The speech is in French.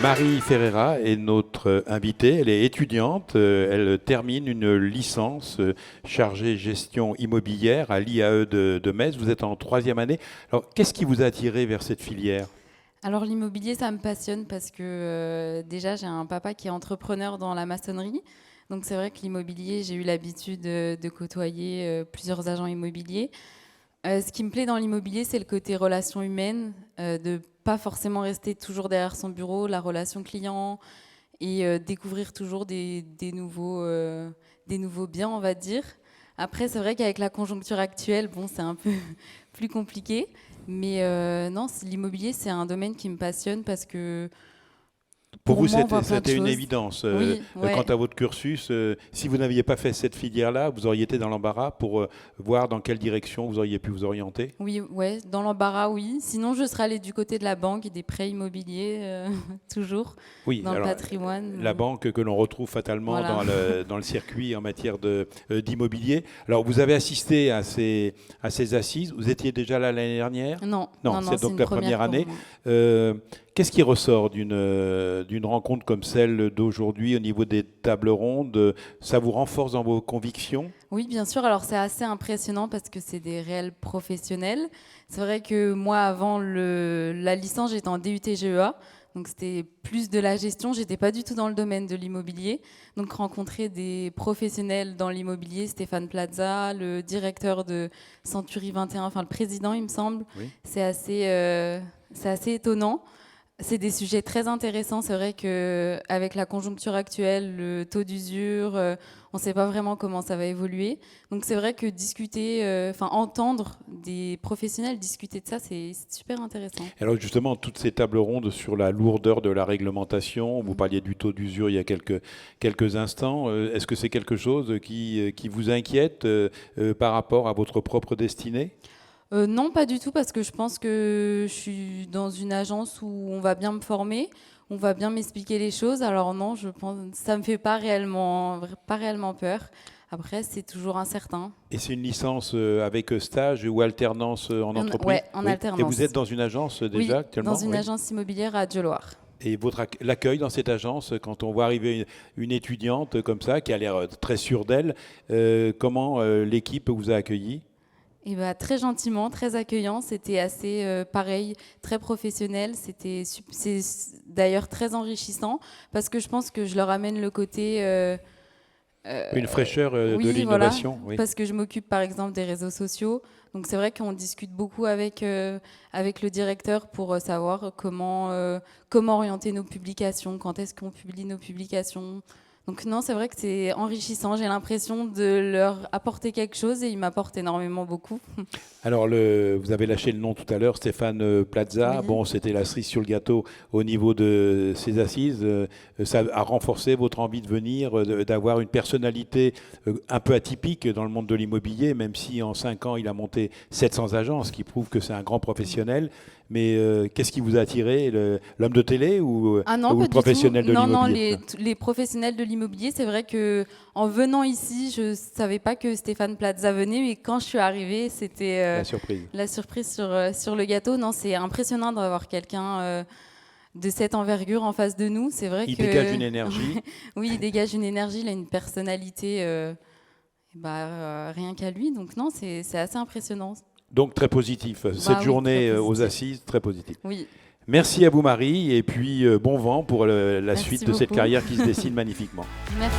Marie Ferreira est notre invitée. Elle est étudiante. Elle termine une licence chargée gestion immobilière à l'IAE de Metz. Vous êtes en troisième année. Alors, qu'est-ce qui vous a attiré vers cette filière? Alors l'immobilier, ça me passionne parce que déjà j'ai un papa qui est entrepreneur dans la maçonnerie. Donc c'est vrai que l'immobilier, j'ai eu l'habitude de côtoyer plusieurs agents immobiliers. Ce qui me plaît dans l'immobilier, c'est le côté relation humaine, de pas forcément rester toujours derrière son bureau, la relation client et découvrir toujours des nouveaux biens, on va dire. Après, c'est vrai qu'avec la conjoncture actuelle, bon, c'est un peu plus compliqué. Mais non, l'immobilier, c'est un domaine qui me passionne parce que Pour pour vous, moi, on voit plein de c'était une choses. évidence. Oui, Quant ouais. à votre cursus, si vous n'aviez pas fait cette filière-là, vous auriez été dans l'embarras pour voir dans quelle direction vous auriez pu vous orienter? Oui, ouais, dans l'embarras, oui. Sinon, je serais allée du côté de la banque et des prêts immobiliers, toujours, Oui, dans le alors patrimoine. la banque que l'on retrouve fatalement Voilà. dans le circuit en matière d'immobilier. Alors vous avez assisté à ces assises, vous étiez déjà là l'année dernière? Non, Non, non, non, c'est c'est donc une la première première pour année. moi. Euh, Qu'est-ce qui ressort d'une rencontre comme celle d'aujourd'hui au niveau des tables rondes? Ça vous renforce dans vos convictions? Oui, bien sûr. Alors, c'est assez impressionnant parce que c'est des réels professionnels. C'est vrai que moi, avant la licence, j'étais en DUT GEA. Donc, c'était plus de la gestion. J'étais pas du tout dans le domaine de l'immobilier. Donc, rencontrer des professionnels dans l'immobilier, Stéphane Plaza, le directeur de Century 21, enfin, le président, il me semble, Oui. c'est assez étonnant. C'est des sujets très intéressants. C'est vrai qu'avec la conjoncture actuelle, le taux d'usure, on ne sait pas vraiment comment ça va évoluer. Donc c'est vrai que discuter, enfin entendre des professionnels discuter de ça, c'est super intéressant. Alors justement, toutes ces tables rondes sur la lourdeur de la réglementation, vous Mhm. parliez du taux d'usure il y a quelques instants, est-ce que c'est quelque chose qui vous inquiète par rapport à votre propre destinée? Non, pas du tout, parce que je pense que je suis dans une agence où on va bien me former, on va bien m'expliquer les choses. Alors non, je pense, ça me fait pas réellement peur. Après, c'est toujours incertain. Et c'est une licence avec stage ou alternance en entreprise? Ouais, en Oui. Et vous êtes alternance. dans une agence Oui, déjà dans actuellement? une Oui. agence immobilière à Dieuloir. Et l'accueil dans cette agence, quand on voit arriver une étudiante comme ça, qui a l'air très sûre d'elle, comment l'équipe vous a accueilli? Et bah, très gentiment, très accueillant. C'était assez pareil, très professionnel. C'est d'ailleurs très enrichissant parce que je pense que je leur amène le côté. Une fraîcheur de Oui, voilà, l'innovation, oui. parce que je m'occupe par exemple des réseaux sociaux. Donc c'est vrai qu'on discute beaucoup avec le directeur pour savoir comment orienter nos publications, quand est-ce qu'on publie nos publications. Donc non, c'est vrai que c'est enrichissant. J'ai l'impression de leur apporter quelque chose et ils m'apportent énormément beaucoup. Alors, vous avez lâché le nom tout à l'heure, Stéphane Plaza. Oui. Bon, c'était la cerise sur le gâteau au niveau de ces assises. Ça a renforcé votre envie de venir, d'avoir une personnalité un peu atypique dans le monde de l'immobilier, même si en 5 ans, il a monté 700 agences, ce qui prouve que c'est un grand professionnel. Mais qu'est-ce qui vous a attiré, l'homme de télé Ah non, ou le pas du tout. professionnel de Non, non, l'immobilier? les professionnels de l'immobilier, c'est vrai que en venant ici, je savais pas que Stéphane Plaza venait, mais quand je suis arrivée, c'était La surprise. la surprise sur le gâteau. Non, c'est impressionnant d'avoir quelqu'un de cette envergure en face de nous. C'est vrai Il dégage que une énergie. oui, il dégage une énergie, il a une personnalité, rien qu'à lui. Donc non, c'est assez impressionnant. Donc très positif. Cette Bah oui, très journée aux positif. assises, très positive. Oui, Merci à vous Marie et puis bon vent pour la suite merci de cette beaucoup. carrière qui se dessine magnifiquement. Merci.